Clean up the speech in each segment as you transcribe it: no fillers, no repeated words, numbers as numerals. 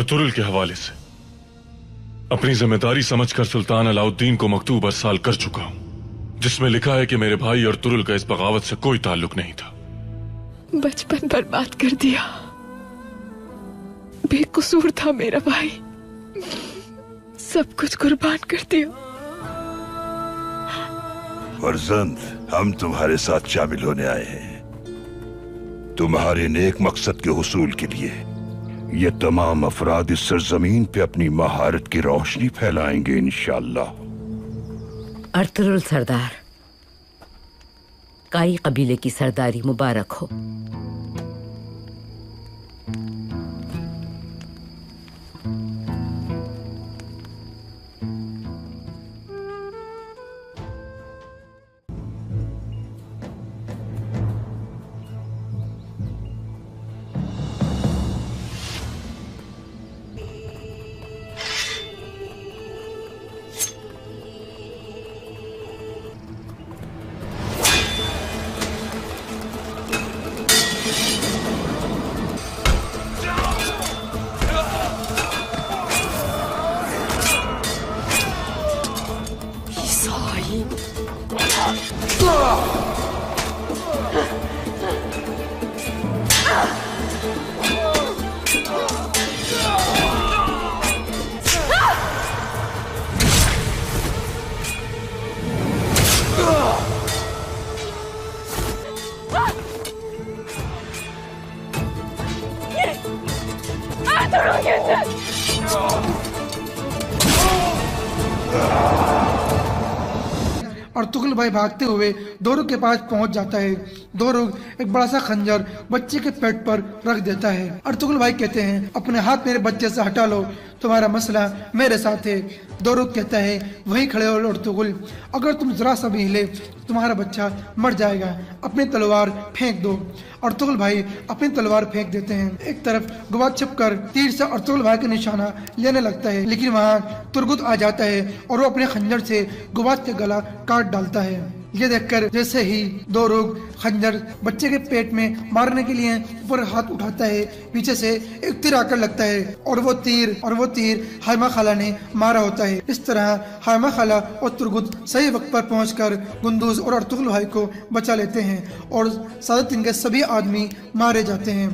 तुरुल के हवाले से अपनी जिम्मेदारी समझकर सुल्तान अलाउद्दीन को मकतूब अरसाल कर चुका हूं, जिसमें लिखा है कि मेरे भाई और तुरुल का इस बगावत से कोई ताल्लुक नहीं था। बचपन बर्बाद कर दिया, बेकसूर था मेरा भाई, सब कुछ कुर्बान कर दिया। फर्जंद, हम तुम्हारे साथ शामिल होने आए हैं, तुम्हारे नेक मकसद के हुसूल के लिए। ये तमाम अफराद इस सरजमीन पे अपनी महारत की रोशनी फैलाएंगे इंशाअल्लाह। अर्तुगरुल सरदार, काई कबीले की सरदारी मुबारक हो। अर्तुगरुल भाई भागते हुए दोरुग के पास पहुंच जाता है। दोरुग एक बड़ा सा खंजर बच्चे के पेट पर रख देता है। अर्तुगरुल भाई कहते हैं, अपने हाथ मेरे बच्चे से हटा लो, तुम्हारा मसला मेरे साथ है। दोरुग कहता है, वहीं खड़े हो अर्तुगरुल, अगर तुम जरा सा भी हिले तुम्हारा बच्चा मर जाएगा, अपनी तलवार फेंक दो। अर्तुगरुल भाई अपनी तलवार फेंक देते हैं। एक तरफ गुबाद छिपकर तीर से अर्तुगरुल भाई का निशाना लेने लगता है, लेकिन वहाँ तुर्गुत आ जाता है और वो अपने खंजर से गुबाद का गला काट डालता है। ये देखकर जैसे ही दोरुग खंजर बच्चे के पेट में मारने के लिए ऊपर हाथ उठाता है, पीछे से एक तीर आकर लगता है और वो तीर हाइमा खाला ने मारा होता है। इस तरह हाइमा खाला और तुर्गुत सही वक्त पर पहुंचकर गुंदुज और अर्तुगरुल भाई को बचा लेते हैं और सादतीन के सभी आदमी मारे जाते हैं।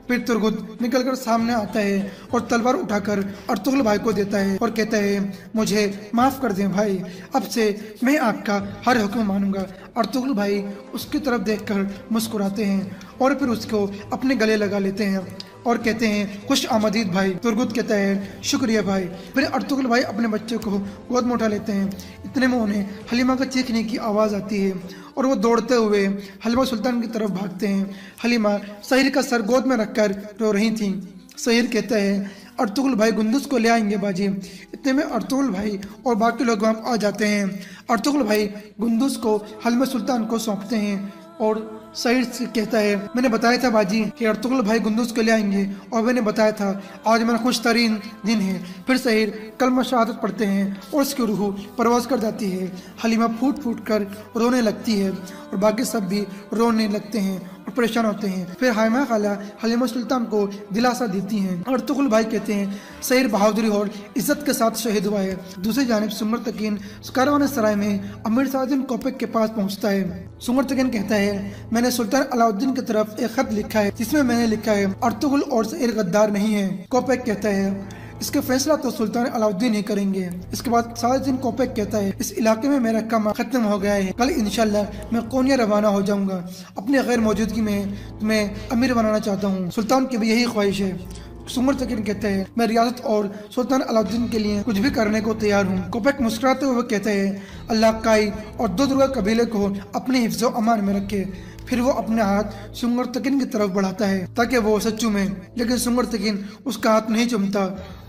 फिर तुर्गुत निकलकर सामने आता है और तलवार उठाकर अर्तुगरुल भाई को देता है और कहता है, मुझे माफ कर दें भाई, अब से मैं आपका हर हुक्म मानूंगा। अर्तुगरुल भाई उसकी तरफ देखकर मुस्कुराते हैं और फिर उसको अपने गले लगा लेते हैं और कहते हैं, खुश आमदीद भाई। तुर्गुत कहता है, शुक्रिया भाई। फिर अर्तुगरुल भाई अपने बच्चे को गोद में उठा लेते हैं। इतने में उन्हें हलीमा का चीखने की आवाज़ आती है और वो दौड़ते हुए हलीमा सुल्तान की तरफ भागते हैं। हलीमा सहीर का सर गोद में रखकर रो रही थी। सहीर कहता है, अर्तुगरुल भाई गुंदुज को ले आएंगे बाजी। इतने में अर्तुगरुल भाई और बाकी लोग वहाँ आ जाते हैं। अर्तुगरुल भाई गुंदुज को हलीमा सुल्तान को सौंपते हैं और सईद से कहता है, मैंने बताया था बाजी कि अर्तुगरुल भाई गुंदुज को ले आएंगे और मैंने बताया था आज मेरा खुश तरीन दिन है। फिर सईद कलमा शहादत पढ़ते हैं और उसकी रूह परवाज कर जाती है। हलीमा फूट फूट कर रोने लगती है और बाकी सब भी रोने लगते हैं और परेशान होते हैं। फिर हाइमा खाला हलीमा सुल्तान को दिलासा देती हैं। अर्तुगरुल भाई कहते हैं, सईद बहादुरी और इज्जत के साथ शहीद हुआ है। दूसरी जानिब सुंगर तकीन कारवान सराय में अमीर सादिन कोपेक के पास पहुंचता है। सुंगर तकीन कहता है, मैंने सुल्तान अलाउद्दीन की तरफ एक खत लिखा है जिसमें मैंने लिखा है, अर्तुगरुल और सईद गद्दार नहीं है। कोपेक कहता है, इसका फैसला तो सुल्तान अलाउद्दीन ही करेंगे। इसके बाद सादिन कोपेक कहता है, इस इलाके में मेरा काम खत्म हो गया है, कल इंशाल्लाह मैं कोनिया रवाना हो जाऊंगा। अपने गैर मौजूदगी में तुम्हें अमीर बनाना चाहता हूँ, सुल्तान की भी यही ख्वाहिश है। सुंगर तकीन कहते हैं, मैं रियासत और सुल्तान अलाउद्दीन के लिए कुछ भी करने को तैयार हूँ। कोपेक मुस्कुराते हुए कहते हैं, अल्लाह काई और दो दुर्गा कबीले को अपने हिफ्ज़ो अमान में रखे। फिर वो अपने हाथ सुंगर तकीन की तरफ बढ़ाता है ताकि वो उसे चूमे, लेकिन सुंगर तकीन उसका हाथ नहीं चूमता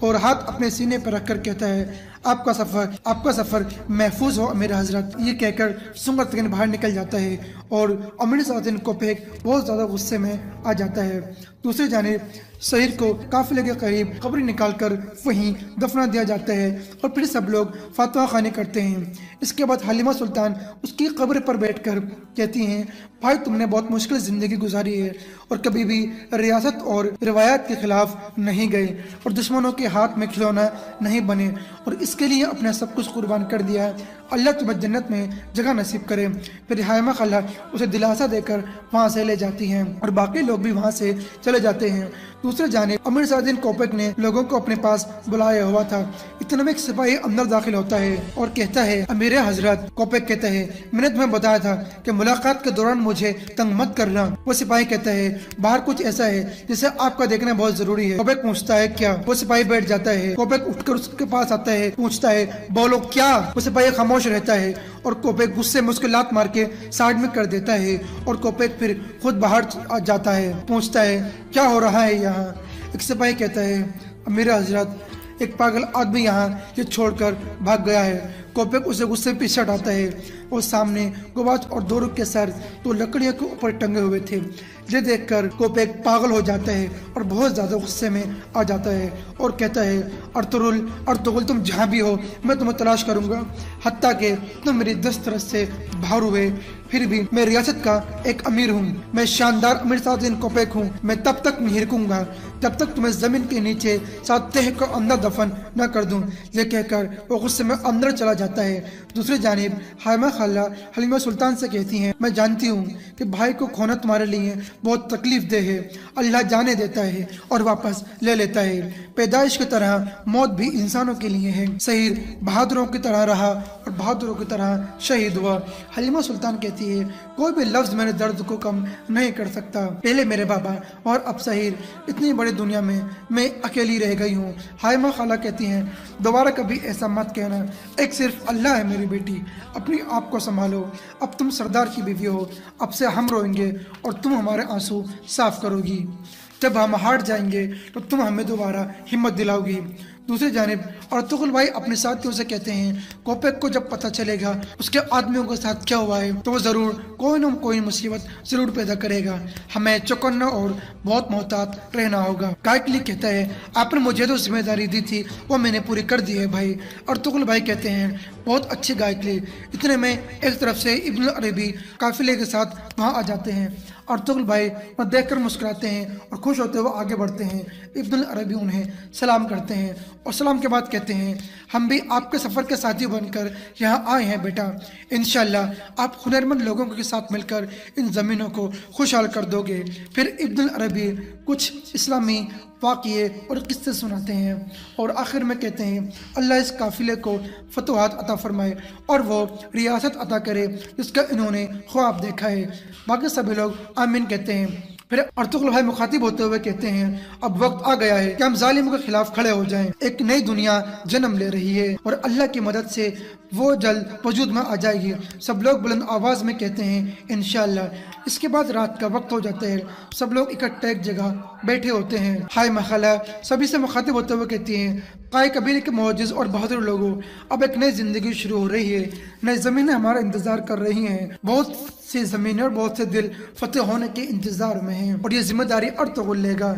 और हाथ अपने सीने पर रखकर कहता है, आपका सफर महफूज हो अमीर हजरत। ये कहकर सुंगर तगीन बाहर निकल जाता है और अमीर सादिन कोपेक बहुत ज्यादा गुस्से में आ जाता है। दूसरी जानिब शहीद को काफिले के करीब कब्र निकालकर वहीं दफना दिया जाता है और फिर सब लोग फातवा खानी करते हैं। इसके बाद हलीमा सुल्तान उसकी कब्र पर बैठकर कहती हैं, भाई तुमने बहुत मुश्किल जिंदगी गुजारी है और कभी भी रियासत और रिवायात के खिलाफ नहीं गए और दुश्मनों के हाथ में खिलौना नहीं बने और इसके लिए अपना सब कुछ कुर्बान कर दिया। अल्लाह तुम्हें जन्नत में जगह नसीब करे। फिर हायमा खाला उसे दिलासा देकर वहाँ से ले जाती हैं और बाकी लोग भी वहाँ से चले जाते हैं। दूसरे जानिब अमीर सादिन कोपेक ने लोगों को अपने पास बुलाया हुआ था। इतने में एक सिपाही अंदर दाखिल होता है और कहता है, अमीर हजरत। कोपेक कहता है, मैंने तुम्हें बताया था कि मुलाकात के दौरान मुझे तंग मत करना। वो सिपाही कहता है, बाहर कुछ ऐसा है जिसे आपका देखना बहुत जरूरी है। कोपेक पूछता है, क्या? वो सिपाही बैठ जाता है। कोपेक उठकर उसके पास आता है, पूछता है, बोलो क्या? वो सिपाही खामोश रहता है और कोपेक गुस्से में उसके लात मार के साइड में कर देता है और कोपेक फिर खुद बाहर जाता है। पूछता है, क्या हो रहा है यहाँ? एक सिपाही कहता है, अमीर हजरत, एक पागल आदमी यहाँ ये छोड़कर भाग गया है। कोपेक उसे गुस्से में पीछे हटाता है और सामने गुबाच और दोरुक के सर तो लकड़ियों के ऊपर टंगे हुए थे। ये देखकर कोपेक पागल हो जाता है और बहुत ज्यादा गुस्से में आ जाता है और कहता है, अर्तुगरुल तुम जहाँ भी हो मैं तुम्हें तलाश करूंगा, हत्ता के तुम मेरी 10 तरह से बाहर हुए फिर भी मैं रियासत का एक अमीर हूँ। मैं शानदार अमीर सादिन कोपेक हूँ। मैं तब तक नहीं रुकूंगा जब तक तुम्हें जमीन के नीचे साथ तह को अंदर दफन न कर दूं। ये कहकर वो गुस्से में अंदर चला जाता है। दूसरी जानिब हायमा खाला हलीमा सुल्तान से कहती हैं, मैं जानती हूँ कि भाई को खोना तुम्हारे लिए बहुत तकलीफ दे है। अल्लाह जाने देता है और वापस ले लेता है। पैदाइश की तरह मौत भी इंसानों के लिए है। शहीद बहादुरों की तरह रहा और बहादुरों की तरह शहीद हुआ। हलीमा सुल्तान कहती है, कोई भी लफ्ज मेरे दर्द को कम नहीं कर सकता। पहले मेरे बाबा और अब शहीद, इतनी बड़ी दुनिया में मैं अकेली रह गई हूँ। हायमा खाला कहती हैं, दोबारा कभी ऐसा मत कहना। एक सिर्फ अल्लाह है मेरी बेटी, अपनी आप को संभालो। अब तुम सरदार की बीवी हो, अब से हम रोएंगे और तुम हमारे आंसू साफ करोगी। जब हम हार जाएंगे तो तुम हमें दोबारा हिम्मत दिलाओगी। दूसरी जानिब अर्तुगरुल भाई अपने साथियों से कहते हैं, कोपेक को जब पता चलेगा उसके आदमियों के साथ क्या हुआ है तो वो जरूर कोई न कोई मुसीबत जरूर पैदा करेगा। हमें चौकन्ना और बहुत मोहतात रहना होगा। कायकली कहता है, आपने मुझे जो जिम्मेदारी दी थी वो मैंने पूरी कर दी है भाई। अर्तुगरुल भाई कहते हैं, बहुत अच्छी गायकली। इतने में एक तरफ से इब्न अरबी काफिले के साथ वहाँ आ जाते हैं। अर्तुगरुल भाई उन्हें देखकर मुस्कुराते हैं और खुश होते हुए आगे बढ़ते हैं। इब्न अरबी उन्हें सलाम करते हैं और सलाम के बाद कहते हैं, हम भी आपके सफ़र के साथी बनकर यहाँ आए हैं बेटा। इंशाअल्लाह आप हुनरमंद लोगों के साथ मिलकर इन ज़मीनों को खुशहाल कर दोगे। फिर इब्न अरबी कुछ इस्लामी वाक़ये और किस्से सुनाते हैं और आखिर में कहते हैं, अल्लाह इस काफिले को फतवाहत अता फरमाए और वो रियासत अता करे जिसका इन्होंने ख्वाब देखा है। बाकी सभी लोग आमीन कहते हैं। फिर अर्तुगरुल भाई मुखातिब होते हुए कहते हैं, अब वक्त आ गया है कि हम जालिमों के खिलाफ खड़े हो जाएं। एक नई दुनिया जन्म ले रही है और अल्लाह की मदद से वो जल्द वजूद में आ जाएगी। सब लोग बुलंद आवाज में कहते हैं, इंशाअल्लाह। इसके बाद रात का वक्त हो जाता है। सब लोग इकट्ठे एक जगह बैठे होते हैं। हाय मखाला सभी से मुखातिब होते हुए कहती हैं, काय कबीले के मोअज़्ज़िज़ और बहादुर लोगों, अब एक नई जिंदगी शुरू हो रही है। नई जमीनें हमारा इंतजार कर रही हैं। बहुत सी जमीनें और बहुत से दिल फतेह होने के इंतजार में हैं और ये जिम्मेदारी अर्तुगरुल लेगा।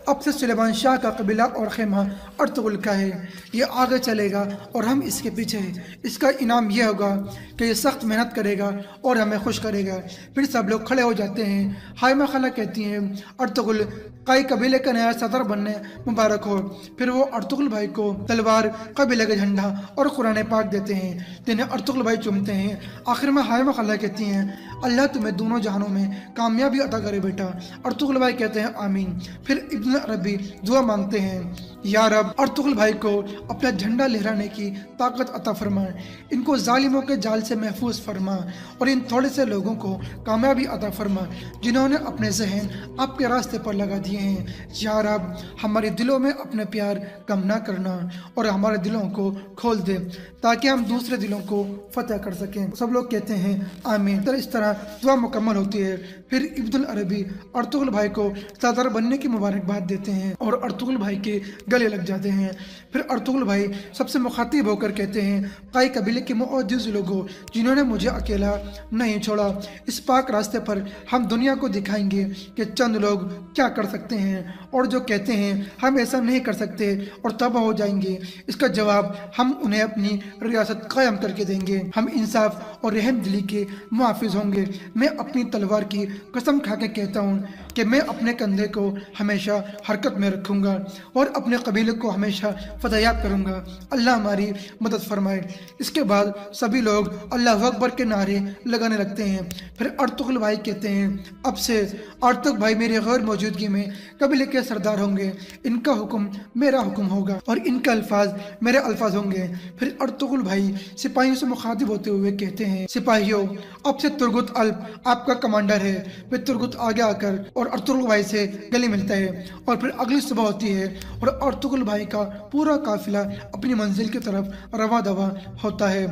अब से सुलेमान शाह का कबीला और खेमा अर्तुगरुल का है। ये आगे चलेगा और हम इसके पीछे हैं। इसका इनाम यह होगा कि ये सख्त मेहनत करेगा और हमें खुश करेगा। फिर सब लोग खड़े हो जाते हैं। हायमा खाला कहती हैं, अर्तुगरुल काई कबीले का नया सदर बनने मुबारक हो। फिर वो अर्तुगरुल भाई को तलवार, कबीले का झंडा और कुरान पाक देते हैं, जिन्हें अर्तुगरुल भाई चूमते हैं। आखिर में हायमा खाला कहती हैं, अल्लाह तुम्हें दोनों जहानों में कामयाबी अता करे बेटा। अर्तुगरुल भाई कहते हैं, आमीन। फिर इब्न अरबी दुआ मांगते हैं, या रब, अर्तुगरुल भाई को अपना झंडा लहराने की ताकत अता फरमा, इनको जालिमों के जाल से महफूज फरमा और इन थोड़े से लोगों को कामयाबी अता फरमा जिन्होंने अपने जहन आपके रास्ते पर लगा दिए हैं। या रब, हमारे दिलों में अपने प्यार कम ना करना और हमारे दिलों को खोल दे ताकि हम दूसरे दिलों को फतेह कर सकें। सब लोग कहते हैं आमीन। तो इस तरह दुआ मुकम्मल होती है। फिर इब्न अरबी अर्तुगरुल भाई को सदर बनने की मुबारकबाद देते हैं और अर्तुगरुल भाई के गले लग जाते हैं। फिर अर्तुगरुल भाई सबसे मुखातिब होकर कहते हैं, काई कबीले के मुअज्जिज़ लोगों, जिन्होंने मुझे अकेला नहीं छोड़ा, इस पाक रास्ते पर हम दुनिया को दिखाएंगे कि चंद लोग क्या कर सकते हैं, और जो कहते हैं हम ऐसा नहीं कर सकते और तबाह हो जाएंगे, इसका जवाब हम उन्हें अपनी रियासत कायम करके देंगे। हम इंसाफ और रहम दिली के मुहाफिज होंगे। मैं अपनी तलवार की कसम खा के कहता हूँ कि मैं अपने कंधे को हमेशा हरकत में रखूँगा और अपने कबीले को हमेशा फतहयाब करूँगा। अल्लाह हमारी मदद फरमाए। इसके बाद सभी लोग अल्लाह अकबर के नारे लगाने लगते हैं। फिर अर्तुगरुल भाई कहते हैं, अब से अर्तुग भाई मेरी गैर मौजूदगी में कबीले के सरदार होंगे, इनका हुक्म मेरा हुक्म होगा और इनके अल्फाज मेरे अल्फाज होंगे। फिर अर्तुगरुल भाई सिपाहियों से मुखातिब होते हुए कहते हैं, सिपाहियों, अब से तुर्गुत अल्प आपका कमांडर है। फिर तुर्गुत आगे आकर और अर्तुगरुल भाई से गले मिलता है और फिर अगली सुबह होती है और अर्तुगरुल भाई का पूरा काफिला अपनी मंजिल की तरफ रवा दवा होता है।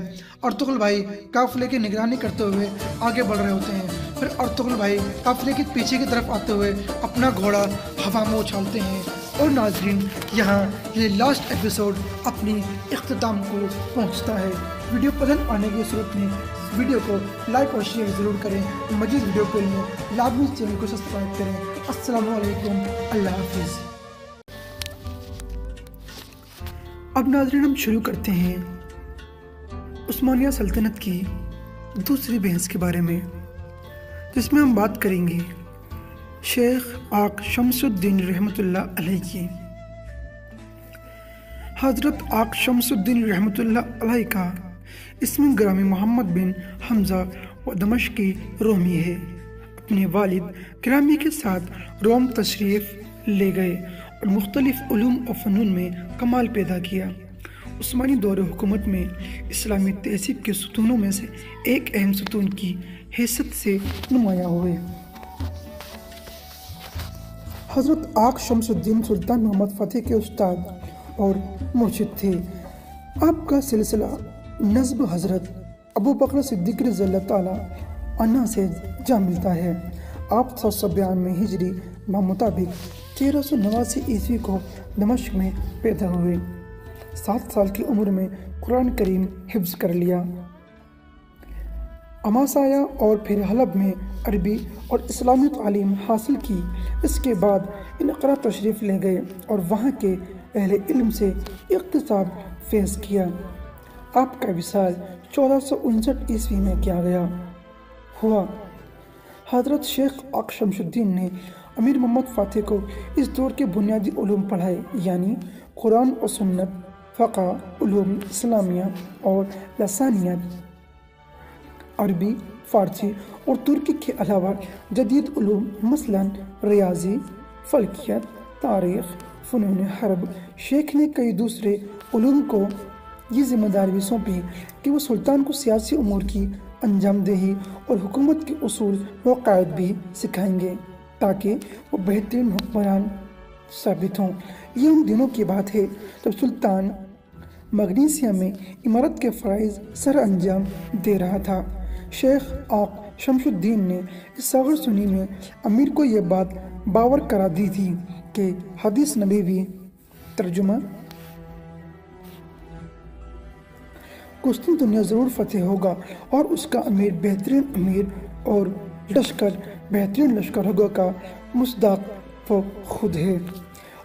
अर्तुगरुल भाई काफिले की निगरानी करते हुए आगे बढ़ रहे होते हैं। फिर अर्तुगरुल भाई काफिले के पीछे की तरफ आते हुए अपना घोड़ा हवा में उछालते हैं। और नाजरीन, यहाँ ये लास्ट एपिसोड अपनी इख्तिताम को पहुँचता है। वीडियो पसंद आने की सूरत में वीडियो को लाइक और शेयर ज़रूर करें। मज़ीद वीडियो के लिए लाजमी चैनल को सब्सक्राइब करें। अस्सलामु अलैकुम, अल्लाह हाफिज़। अब नाज़रीन, हम शुरू करते हैं उस्मानिया सल्तनत की दूसरी बहस के बारे में, जिसमें हम बात करेंगे शेख आक शमसुद्दीन रहमतुल्लाह अलैह की। हज़रत आक शमसुद्दीन रहमतुल्लाह अलैह का इसमें ग्रामी मोहम्मद बिन हमज़ा व दमश्की रोमी है। अपने वालिद ग्रामी के साथ रोम तशरीफ़ ले गए और मुख्तलिफ उलूम और फ़नून में कमाल पैदा किया। उस्मानी दौर हुकूमत में इस्लामी तहज़ीब के सतूनों में से एक अहम सतून की हैसियत से नुमाया हुए। हज़रत आक शमसुद्दीन सुल्तान मोहम्मद फ़तेह के उस्ताद और मुर्शिद थे। आपका सिलसिला नज़्ब हज़रत अबू बकर सिद्दीक़ रज़ियल्लाहु ताला अन्हु से जा मिलता है। आप 792 हिजरी मुताबिक 1389 ईस्वी को दमश्क में पैदा हुए। 7 साल की उम्र में कुरान करीम हिफ्ज़ कर लिया। अमासाया और फिर हलब में अरबी और इस्लामी तालीम हासिल की। इसके बाद इनकरा तशरीफ़ ले गए और वहाँ के अहले इल्म से इक़्तिसाब फैज़ किया। आपका विसाल 1459 ईस्वी में किया गया हुआ। हज़रत शेख आक शमसुद्दीन ने अमीर मोहम्मद फ़ातिह को इस दौर के बुनियादी उलूम पढ़ाए, यानी कुरान और सुन्नत, फ़क़ह, उलूम इस्लामिया और लसानियत, अरबी, फ़ारसी और तुर्की के अलावा जदीद उलूम मसलन रियाजी, फ़ल्कियत, तारीख़, फ़नून हर्ब। शेख ने कई दूसरे उलूम को ये जिम्मेदारी भी सौंपी कि वो सुल्तान को सियासी उमूर की अंजाम दही और हुकूमत के उसूल व कायद भी सिखाएंगे ताकि वो बेहतरीन हुक्मरान साबित हों। ये उन दिनों की बात है जब सुल्तान मगनीसिया में इमारत के फ़राइज़ सर अंजाम दे रहा था। शेख आक शमसुद्दीन ने इस सागर सुनी में अमीर को ये बात बावर करा दी थी कि हदीस नबवी तर्जुमा कुस्तुनतुनिया ज़रूर फतेह होगा और उसका अमीर बेहतरीन अमीर और लश्कर बेहतरीन लश्कर होगा का मुस्दाक वो खुद है।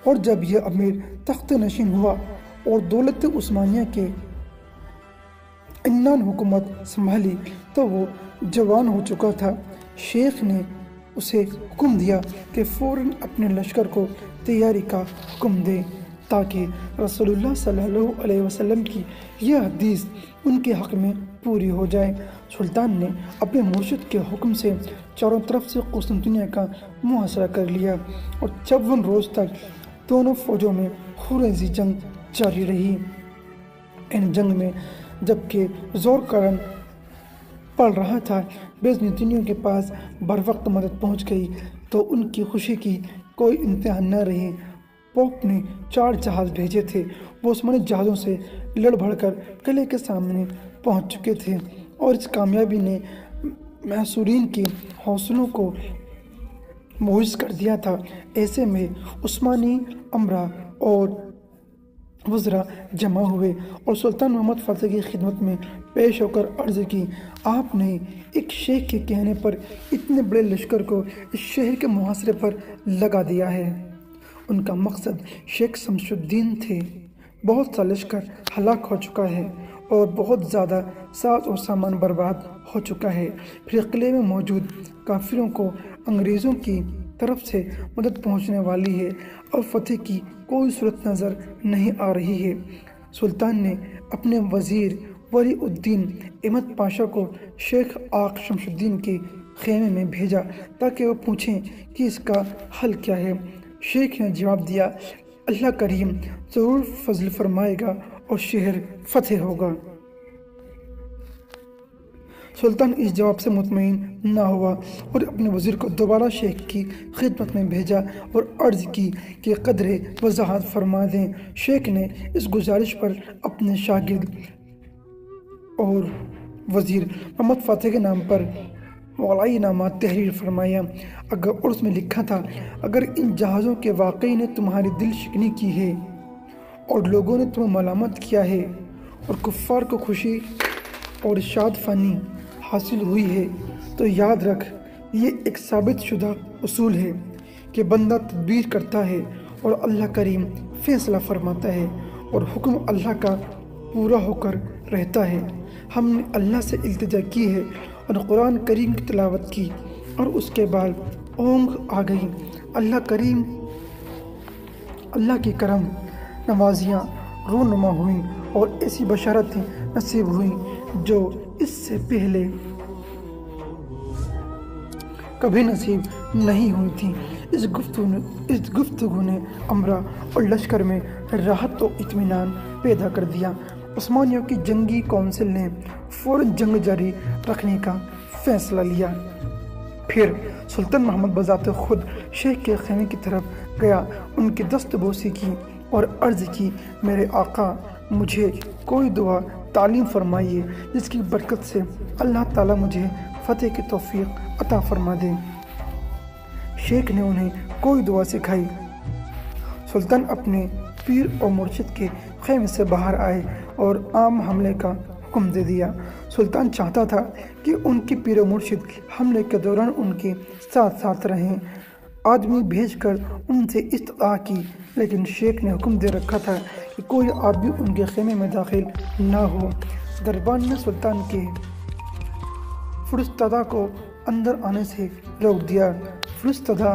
और जब यह अमीर तख्त नशीन हुआ और दौलत उस्मानिया के इन्नान हुकूमत संभाली तो वो जवान हो चुका था। शेख ने उसे हुक्म दिया कि फ़ौरन अपने लश्कर को तैयारी का हुक्म दे ताकि रसूलुल्लाह सल्लल्लाहु अलैहि वसल्लम की यह हदीस उनके हक़ में पूरी हो जाए। सुल्तान ने अपने मुर्शिद के हुक्म से चारों तरफ से कुस्तुनतुनिया का मुहासरा कर लिया और 54 रोज़ तक दोनों फ़ौजों में खुरेज़ी जंग जारी रही। इन जंग में जबकि ज़ोर करन पड़ रहा था, बेज़नीतियों के पास बर वक्त मदद पहुँच गई तो उनकी खुशी की कोई इंतहा न रही। पोप ने 4 जहाज़ भेजे थे। वो उस्मानी जहाज़ों से लड़ भड़कर किले के सामने पहुंच चुके थे और इस कामयाबी ने महसूरीन के हौसलों को मुहिज़ कर दिया था। ऐसे में उस्मानी अमरा और वज़रा जमा हुए और सुल्तान मोहम्मद फ़तेह की खिदमत में पेश होकर अर्ज़ की, आपने एक शेख के कहने पर इतने बड़े लश्कर को इस शहर के मुहासरे पर लगा दिया है। उनका मकसद शेख शमसुद्दीन थे। बहुत सा लश्कर हलाक हो चुका है और बहुत ज़्यादा साज और सामान बर्बाद हो चुका है। फिर किले में मौजूद काफिरों को अंग्रेज़ों की तरफ से मदद पहुंचने वाली है और फतेह की कोई सूरत नज़र नहीं आ रही है। सुल्तान ने अपने वज़ीर वली उद्दीन अहमद पाशा को शेख आक शमसुद्दीन के खेमे में भेजा ताकि वो पूछें कि इसका हल क्या है। शेख ने जवाब दिया, अल्लाह करीम ज़रूर फजल फरमाएगा और शहर फतेह होगा। सुल्तान इस जवाब से मुतमईन ना हुआ और अपने वज़ीर को दोबारा शेख की खिदमत में भेजा और अर्ज़ की कि कदरे वजाहत फरमा दें। शेख ने इस गुजारिश पर अपने शागिर्द और वज़ीर मोहम्मद फ़तेह के नाम पर वलाईनामा तहरीर फरमाया। अगर उर्स में लिखा था, अगर इन जहाज़ों के वाक़ई ने तुम्हारी दिल शिकनी की है और लोगों ने तुम्हें मलामत किया है और कुफ़ार को खुशी और शादफानी हासिल हुई है, तो याद रख, ये एक साबित शुदा उसूल है कि बंदा तदबीर करता है और अल्लाह करीम फ़ैसला फरमाता है और हुक्म अल्लाह का पूरा होकर रहता है। हमने अल्लाह से इल्तिजा की है और कुरान करीम की तिलावत की और उसके बाद ओंग आ गई। अल्लाह की करम नवाजियाँ रूनुमा हुई और ऐसी बशारतें नसीब हुई जो इससे पहले कभी नसीब नहीं हुई थी। इस गुफ्तगू ने अमरा और लश्कर में राहत और इत्मीनान पैदा कर दिया। उस्मानियों की जंगी कौंसिल ने फ़ौरन जंग जारी रखने का फैसला लिया। फिर सुल्तान मोहम्मद बज़ाते खुद शेख के खेमे की तरफ गया, उनकी दस्तबोसी की और अर्ज़ की, मेरे आका, मुझे कोई दुआ तालीम फरमाइए जिसकी बरकत से अल्लाह ताला मुझे फ़तेह की तौफ़ीक़ अता फरमा दे। शेख ने उन्हें कोई दुआ सिखाई। सुल्तान अपने पीर और मुर्शिद के खेमे से बाहर आए और आम हमले का हुक्म दे दिया। सुल्तान चाहता था कि उनके पीर और मुर्शिद हमले के दौरान उनके साथ साथ रहें। आदमी भेजकर उनसे इस्तदा की, लेकिन शेख ने हुक्म दे रखा था कि कोई आदमी उनके खेमे में दाखिल ना हो। दरबान ने सुल्तान के फुरस्तदा को अंदर आने से रोक दिया। फुरस्तदा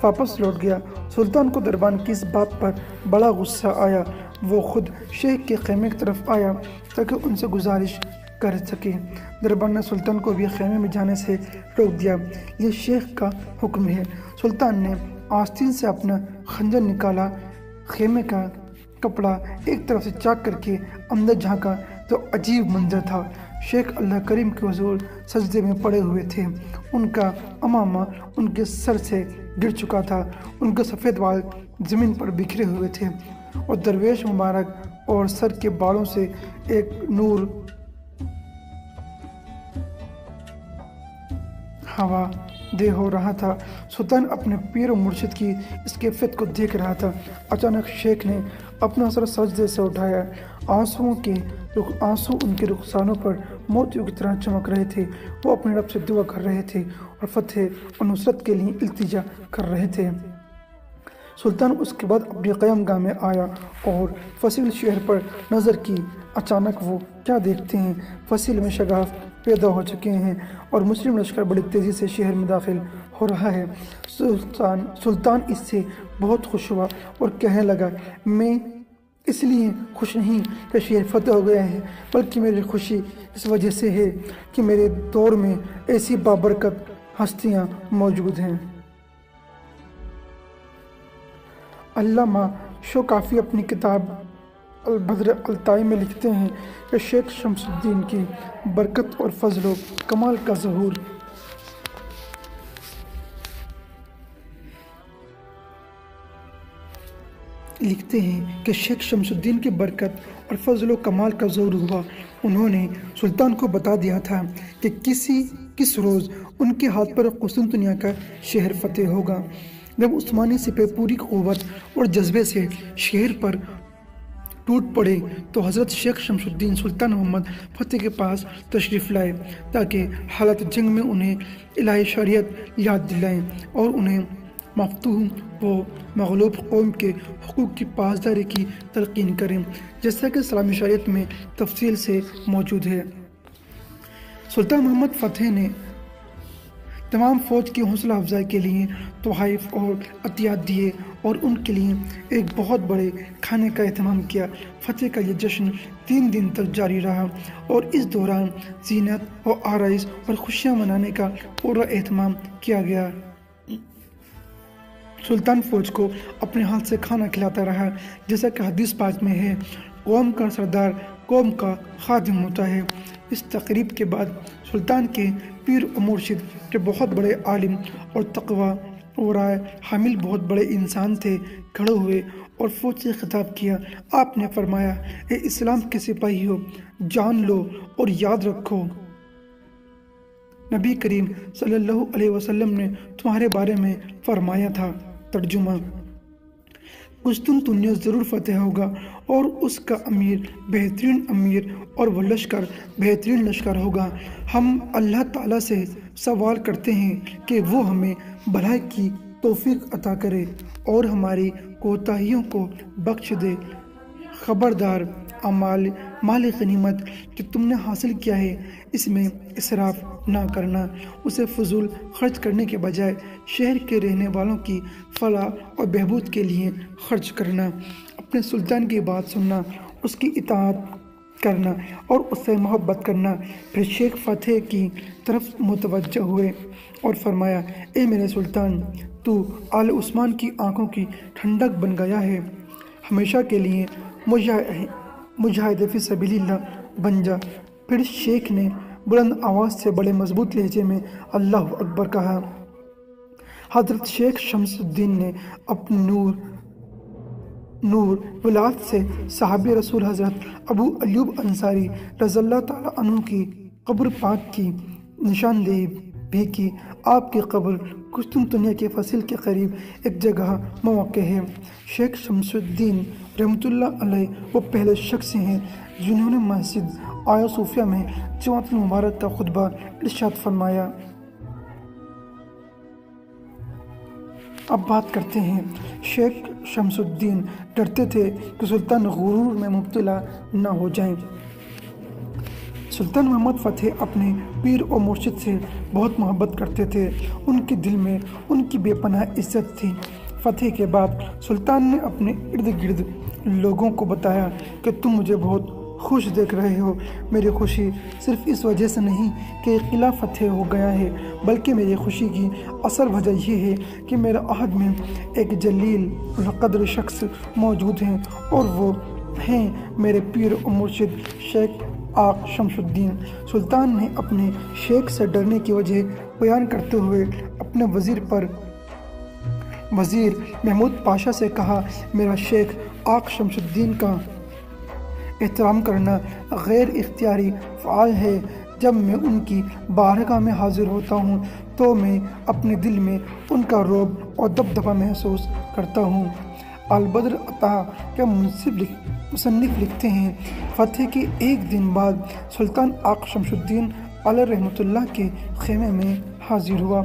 वापस लौट गया। सुल्तान को दरबान की इस बात पर बड़ा गुस्सा आया। वो खुद शेख के खेमे की तरफ आया ताकि उनसे गुजारिश कर सके। दरबान ने सुल्तान को भी खेमे में जाने से रोक दिया। ये शेख का हुक्म है। सुल्तान ने आस्तीन से अपना खंजर निकाला। खेमे का कपड़ा एक तरफ से चाक करके अंदर झांका तो अजीब मंजर था। शेख अल्लाह करीम के हुजूर सजदे में पड़े हुए थे। उनका अमामा उनके सर से गिर चुका था। उनके सफ़ेद बाल ज़मीन पर बिखरे हुए थे और दरवेश मुबारक और सर के बालों से एक नूर हवा दे हो रहा था। सुल्तान अपने पीर और मुर्शिद की इस कैफियत को देख रहा था। अचानक शेख ने अपना सर सजदे से उठाया। आंसू उनके रुखसानों पर मोतियों की तरह चमक रहे थे। वो अपने रब से दुआ कर रहे थे और फतेह और नुसरत के लिए इल्तिजा कर रहे थे। सुल्तान उसके बाद अपनी क़यामगाह में आया और फसील शहर पर नज़र की। अचानक वो क्या देखते हैं, फसील में शगाफ पैदा हो चुके हैं और मुस्लिम लश्कर बड़ी तेज़ी से शहर में दाखिल हो रहा है। सुल्तान इससे बहुत खुश हुआ और कहने लगा, मैं इसलिए खुश नहीं कि शहर फतेह हो गया है, बल्कि मेरी खुशी इस वजह से है कि मेरे दौर में ऐसी बाबरकत हस्तियाँ मौजूद हैं। अल्लामा शौकाफ़ी अपनी किताब अल-बद्र अल-ताई में लिखते हैं कि शेख शमसुद्दीन की बरकत और फजलो कमाल का ज़हूर लिखते हैं कि शेख शमसुद्दीन की बरकत और फजलो कमाल का ज़हूर हुआ। उन्होंने सुल्तान को बता दिया था कि किस रोज़ उनके हाथ पर कुस्तुनतनिया का शहर फतेह होगा। जब उस्मानी सिपाही पूरी क़ुव्वत और जज्बे से शहर पर टूट पड़े तो हज़रत शेख शमसुद्दीन सुल्तान मोहम्मद फतेह के पास तशरीफ़ लाए ताकि हालत जंग में उन्हें इलाही शरीयत याद दिलाएं और उन्हें मफ्तूह व मगलूब कौम के हुकूक की पासदारी की तलकीन करें, जैसा कि इस्लामी शरीयत में तफसील से मौजूद है। सुल्तान मोहम्मद फतेह ने तमाम फ़ौज की हौसला अफजाई के लिए तोहफ़ और अतियात दिए और उनके लिए एक बहुत बड़े खाने का एहतमाम किया। फतेह का यह जश्न 3 दिन तक जारी रहा और इस दौरान ज़ीनत और आराइश और खुशियाँ मनाने का पूरा एहतमाम किया गया। सुल्तान फ़ौज को अपने हाथ से खाना खिलाता रहा, जैसा कि हदीस पाक में है, कौम का सरदार कौम का खादिम होता है। इस तकरीब के बाद सुल्तान के पीर और मुर्शिद के बहुत बड़े आलिम और तकवा और राय हामिल बहुत बड़े इंसान थे, खड़े हुए और फ़ौज से खिताब किया। आपने फरमाया, ए इस्लाम के सिपाही हो, जान लो और याद रखो, नबी करीम सल्लल्लाहु अलैहि वसल्लम ने तुम्हारे बारे में फरमाया था। तर्जुमा: कुस्तुनतुनिया ज़रूर फतेह होगा और उसका अमीर बेहतरीन अमीर और वह लश्कर बेहतरीन लश्कर होगा। हम अल्लाह ताला से सवाल करते हैं कि वो हमें भलाई की तौफीक अता करे और हमारी कोताहियों को बख्श दे। खबरदार, माल गनीमत जो तुमने हासिल किया है इसमें इसराफ ना करना, उसे फजूल खर्च करने के बजाय शहर के रहने वालों की फलाह और बहबूद के लिए खर्च करना, अपने सुल्तान की बात सुनना, उसकी इताअत करना और उससे मोहब्बत करना। फिर शेख फतेह की तरफ मुतवज्जह हुए और फरमाया, ए मेरे सुल्तान, तू आले उस्मान की आंखों की ठंडक बन गया है, हमेशा के लिए मुजाहिद फी सबीलिल्लाह बन जा। फिर शेख ने बुलंद आवाज़ से बड़े मजबूत लहजे में अल्लाह अकबर कहा। हज़रत शेख शमसुद्दीन ने अपने नूर विलायत से साहबी रसूल हज़रत अबू अय्यूब अंसारी रज़ियल्लाहु ताला अन्हु की कब्र पाक की निशानदेही भी की। आपकी कब्र कुस्तुनतुनिया के फसील के करीब एक जगह मौक़े है। शेख शमसुद्दीन रहमतुल्लाह अलैह वो पहले शख्स हैं जिन्होंने मस्जिद आया सूफिया में जुमातुल मुबारक का खुतबा इरशाद फरमाया। अब बात करते हैं, शेख शमसुद्दीन डरते थे कि सुल्तान गुरूर में मुब्तला ना हो जाएं। सुल्तान मोहम्मद फतेह अपने पीर और मुर्शिद से बहुत मोहब्बत करते थे, उनके दिल में उनकी बेपनाह इज्जत थी। फतेह के बाद सुल्तान ने अपने इर्द गिर्द लोगों को बताया कि तुम मुझे बहुत खुश देख रहे हो। मेरी खुशी सिर्फ इस वजह से नहीं कि किला फतेह हो गया है, बल्कि मेरी खुशी की असल वजह यह है कि मेरे अहद में एक जलील क़द्र शख्स मौजूद हैं और वो हैं मेरे पीर और मुर्शिद शेख आक शमसुद्दीन। सुल्तान ने अपने शेख से डरने की वजह बयान करते हुए अपने वज़ीर महमूद पाशा से कहा, मेरा शेख आक शमसुद्दीन का एहतराम करना गैर इख्तियारी फ़आल है। जब मैं उनकी बारगाह में हाजिर होता हूँ तो मैं अपने दिल में उनका रौब और दबदबा महसूस करता हूँ। अलबद्र अता के मुसन्निफ़ लिखते हैं, फतेह के एक दिन बाद सुल्तान आक शमसुद्दीन अलैहि रहमतुल्लाह के खेमे में हाजिर हुआ।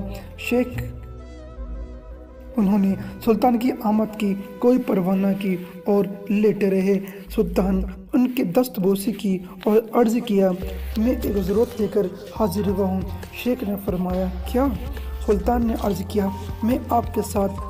उन्होंने सुल्तान की आमद की कोई परवाह न की और लेटे रहे। सुल्तान उनके दस्तबोसी की और अर्ज़ किया, मैं एक ज़रूरत लेकर हाजिर हुआ हूँ। शेख ने फरमाया, क्या? सुल्तान ने अर्ज़ किया, मैं आपके साथ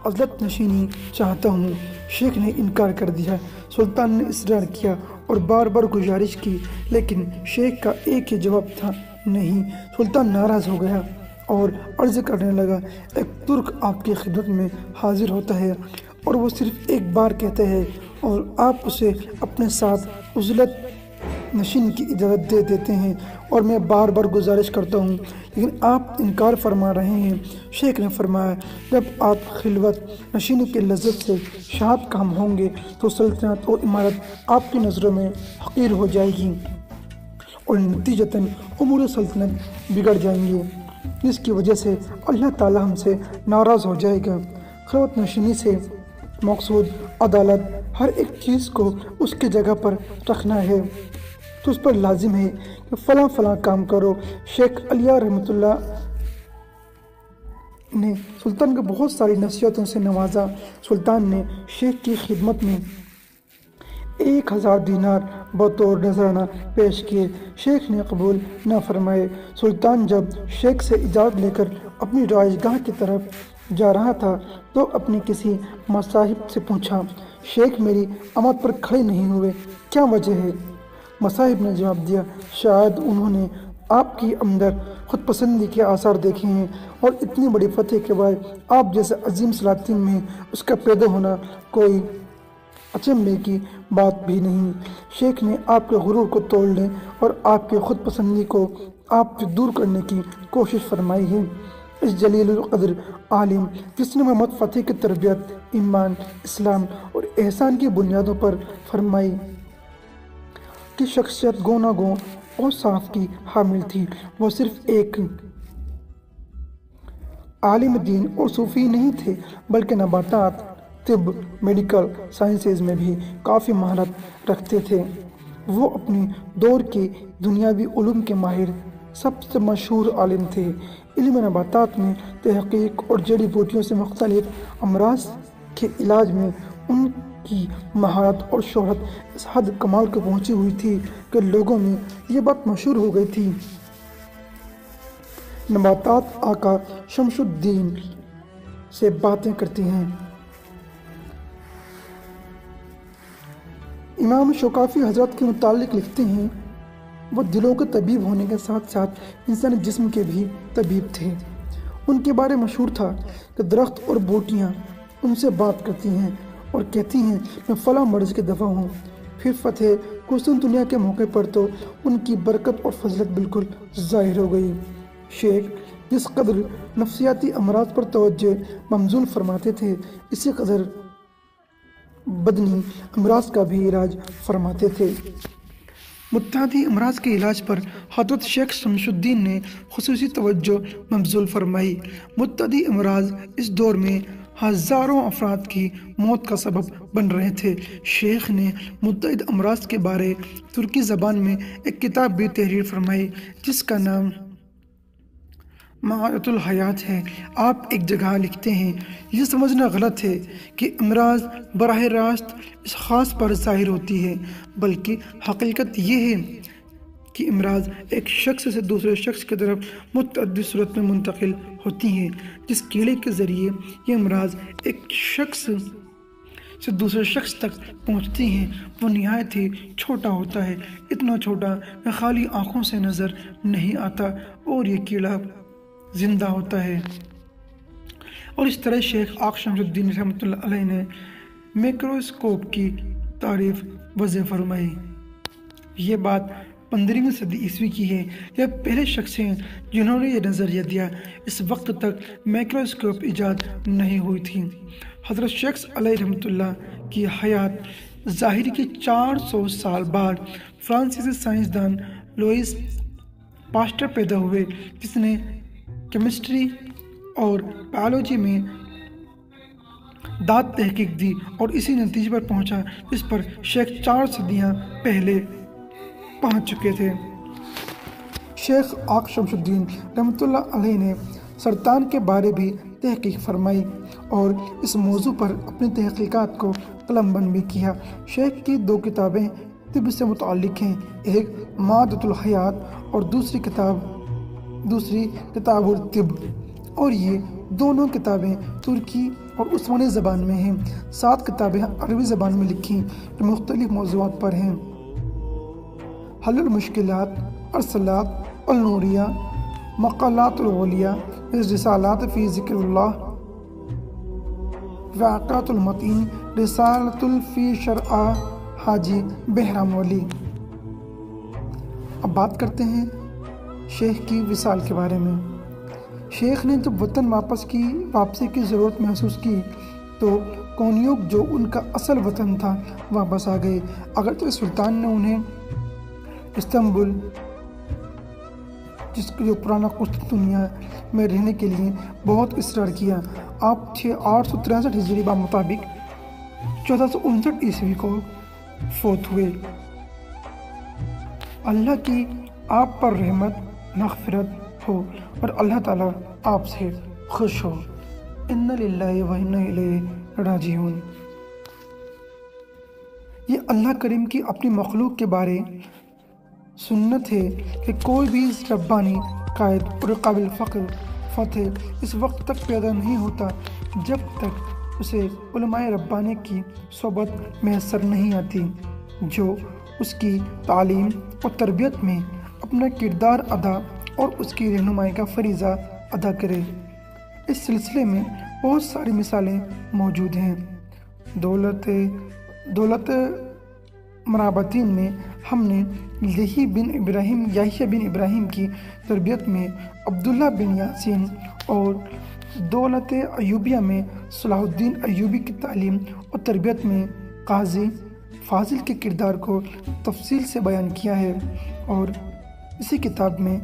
अज़लत नशीनी चाहता हूँ। शेख ने इनकार कर दिया। सुल्तान ने इसरार किया और बार बार गुजारिश की, लेकिन शेख का एक ही जवाब था, नहीं। सुल्तान नाराज़ हो गया और अर्ज़ करने लगा, एक तुर्क आपकी खिदमत में हाजिर होता है और वो सिर्फ़ एक बार कहते हैं और आप उसे अपने साथ उज़लत नशीन की इजाज़त दे देते हैं और मैं बार बार गुजारिश करता हूँ, लेकिन आप इनकार फरमा रहे हैं। शेख ने फरमाया, जब आप खिलवत नशीनी की लज्जत से शाद काम होंगे तो सल्तनत और इमारत आपकी नज़रों में हक़ीर हो जाएगी और नतीजतन उमूर सल्तनत बिगड़ जाएंगी, जिसकी वजह से अल्लाह ताला हमसे नाराज़ हो जाएगा। खिलवत नशीनी से मकसूद अदालत, ہر ایک چیز کو اس کی جگہ پر رکھنا ہے تو اس پر لازم ہے کہ فلاں فلاں کام کرو۔ شیخ علیہ رحمۃ اللہ نے سلطان کو بہت ساری نصیحتوں سے نوازا۔ سلطان نے شیخ کی خدمت میں 1000 دینار بطور نذرانہ پیش کیے، شیخ نے قبول نہ فرمائے۔ سلطان جب شیخ سے اجازت لے کر اپنی رہائش گاہ کی طرف جا رہا تھا تو اپنی کسی مصاحب سے پوچھا، شیخ میری آمد پر کھڑے نہیں ہوئے، کیا وجہ ہے؟ مصاحب نے جواب دیا، شاید انہوں نے آپ کی اندر خود پسندی کے آثار دیکھے ہیں اور اتنی بڑی فتح کے بعد آپ جیسے عظیم سلاطین میں اس کا پیدا ہونا کوئی اچنبے کی بات بھی نہیں۔ شیخ نے آپ کے غرور کو توڑنے اور آپ کی خود پسندی کو آپ سے دور کرنے کی کوشش فرمائی ہے۔ اس جلیل القدر عالم جس نے محمد فتح کی تربیت ایمان، اسلام اور احسان کی بنیادوں پر فرمائی کی شخصیت گوناگوں اور صاف کی حامل تھی، وہ صرف ایک عالم دین اور صوفی نہیں تھے بلکہ نباتات، طب، میڈیکل سائنسز میں بھی کافی مہارت رکھتے تھے۔ وہ اپنے دور کے دنیاوی علوم کے ماہر سب سے مشہور عالم تھے۔ علم نباتات میں تحقیق اور جڑی بوٹیوں سے مختلف امراض کے علاج میں ان کی مہارت اور شہرت اس حد کمال کو پہنچی ہوئی تھی کہ لوگوں میں یہ بات مشہور ہو گئی تھی، نباتات آقا شمس الدین سے باتیں کرتی ہیں۔ امام شوکافی حضرت کے متعلق لکھتے ہیں، وہ دلوں کے طبیب ہونے کے ساتھ ساتھ انسانی جسم کے بھی طبیب تھے۔ ان کے بارے مشہور تھا کہ درخت اور بوٹیاں ان سے بات کرتی ہیں اور کہتی ہیں میں فلاں مرض کی دوا ہوں۔ پھر فتح قسطنطنیہ کے موقع پر تو ان کی برکت اور فضلت بالکل ظاہر ہو گئی۔ شیخ جس قدر نفسیاتی امراض پر توجہ مبذول فرماتے تھے، اسی قدر بدنی امراض کا بھی علاج فرماتے تھے۔ متعدی امراض کے علاج پر حضرت شیخ شمس الدین نے خصوصی توجہ مبذول فرمائی۔ متعدی امراض اس دور میں ہزاروں افراد کی موت کا سبب بن رہے تھے۔ شیخ نے متعدد امراض کے بارے ترکی زبان میں ایک کتاب بھی تحریر فرمائی جس کا نام معادۃ الحیات ہے۔ آپ ایک جگہ لکھتے ہیں، یہ سمجھنا غلط ہے کہ امراض براہ راست اس خاص پر ظاہر ہوتی ہے، بلکہ حقیقت یہ ہے کہ امراض ایک شخص سے دوسرے شخص کی طرف متعدد صورت میں منتقل ہوتی ہیں۔ جس کیڑے کے ذریعے یہ امراض ایک شخص سے دوسرے شخص تک پہنچتی ہیں وہ نہایت ہی چھوٹا ہوتا ہے، اتنا چھوٹا کہ خالی آنکھوں سے نظر نہیں آتا اور یہ کیڑا زندہ ہوتا ہے۔ اور اس طرح شیخ آقا شمس الدین رحمۃ اللہ علیہ نے میکروسکوپ کی تعریف وضع فرمائی۔ یہ بات 15ویں صدی عیسوی کی ہے۔ یہ پہلے شخص ہیں جنہوں نے یہ نظریہ دیا۔ اس وقت تک میکروسکوپ ایجاد نہیں ہوئی تھی۔ حضرت شیخ علیہ رحمۃ اللہ کی حیات ظاہری کے 400 سال بعد فرانسیسی سائنسدان لوئس پاسٹر پیدا ہوئے جس نے کیمسٹری اور بائیولوجی میں داد تحقیق دی اور اسی نتیجے پر پہنچا جس پر شیخ 4 صدیاں پہلے پہنچ چکے تھے۔ شیخ آقا شمس الدین رحمۃ اللہ علیہ نے سرطان کے بارے بھی تحقیق فرمائی اور اس موضوع پر اپنی تحقیقات کو قلم بند بھی کیا۔ شیخ کی 2 کتابیں طب سے متعلق ہیں، ایک معادۃ الحیات اور دوسری کتاب الطب، اور یہ دونوں کتابیں ترکی اور عثمانی زبان میں ہیں۔ 7 کتابیں عربی زبان میں لکھی جو مختلف موضوعات پر ہیں: حل المشکلات، ارسالات النوریہ، مقالات العلیہ، رسالات فی ذکر اللہ، واقعات المتین، رسالۃ فی شرع حاجی بہرام ولی۔ اب بات کرتے ہیں شیخ کی وصال کے بارے میں۔ شیخ نے جب وطن واپسی کی ضرورت محسوس کی تو کونیوک جو ان کا اصل وطن تھا واپس آ گئے، اگرچہ سلطان نے انہیں استنبول جو پرانا قسطنطنیہ میں رہنے کے لیے بہت اصرار کیا۔ آپ 863 ہجری مطابق 1459 ईस्वी को फौत हुए। अल्लाह की आप पर रहमत मग़फ़िरत हो और अल्लाह ताला आपसे खुश हो। इन्ना लिल्लाहि व इन्ना इलैहि राजिऊन। ये अल्लाह करीम की अपनी मखलूक के बारे सुन्नत है कि कोई भी रब्बानी कायद और काबिल फ़ख्र फतेह इस वक्त तक पैदा नहीं होता जब तक उसे उलमाए रब्बानी की सोबत मैसर नहीं आती, जो उसकी तालीम और तरबियत में अपना किरदार अदा और उसकी रहनुमाई का फरीज़ा अदा करे। इस सिलसिले में बहुत सारी मिसालें मौजूद हैं। दौलत मराबतीन में हमने याहिया बिन इब्राहिम की तरबियत में अब्दुल्ला बिन यासीन और दौलत अयूबिया में सलाहुद्दीन अयूबी की तालीम और तरबियत में काजी फाजिल के किरदार को तफसील से बयान किया है। और इसी किताब में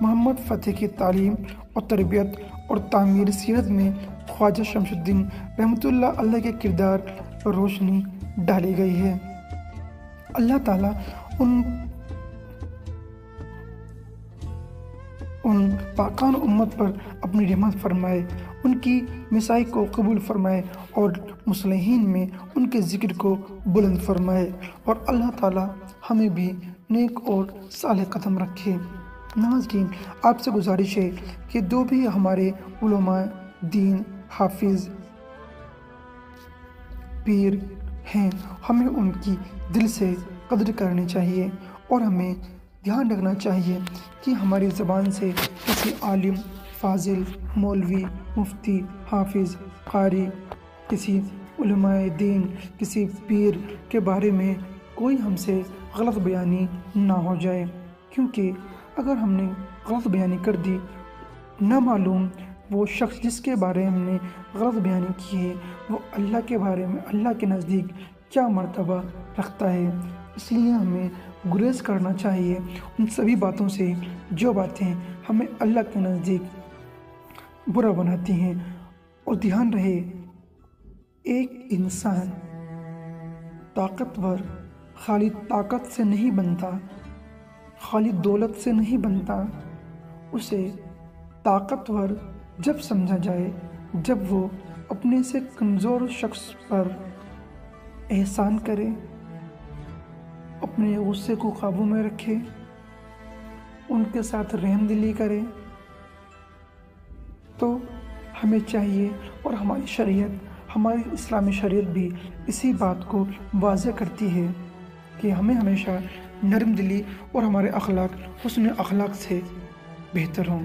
मोहम्मद फ़तेह की तालीम और तरबियत और तामीर सीरत में ख्वाजा शमसुद्दीन रहमतुल्लाह अलैह के किरदार पर रोशनी डाली गई है। अल्लाह ताला उन पाकान उम्मत पर अपनी रहमत फरमाए, उनकी मिसाई को कबूल फरमाए और मुस्लिहीन में उनके ज़िक्र को बुलंद फरमाए, और अल्लाह ताला हमें भी नेक और साले कदम रखे। नाज़रीन, आपसे गुजारिश है कि जो भी हमारे उलमा दीन हाफिज़ पीर हैं, हमें उनकी दिल से कदर करनी चाहिए और हमें ध्यान रखना चाहिए कि हमारी ज़बान से किसी आलिम, फाजिल, मौलवी, मुफ्ती, हाफिज़, कारी, किसी उलमाए दीन, किसी पीर के बारे में कोई हमसे गलत बयानी ना हो जाए, क्योंकि अगर हमने गलत बयानी कर दी, ना मालूम वो शख्स जिसके बारे में हमने गलत बयानी की है वो अल्लाह के बारे में अल्लाह के नज़दीक क्या मर्तबा रखता है। इसलिए हमें गुरेज करना चाहिए उन सभी बातों से जो बातें हमें अल्लाह के नज़दीक बुरा बनाती हैं। और ध्यान रहे, एक इंसान ताकतवर खाली ताकत से नहीं बनता, खाली दौलत से नहीं बनता। उसे ताकतवर जब समझा जाए जब वो अपने से कमज़ोर शख्स पर एहसान करे, अपने गुस्से को काबू में रखे, उनके साथ रहमदिली करे। तो हमें चाहिए, और हमारी शरीयत, हमारी इस्लामी शरीयत भी इसी बात को वाज़ेह करती है कि हमें हमेशा नरम दिली और हमारे अखलाक हुस्न अखलाक से बेहतर हों।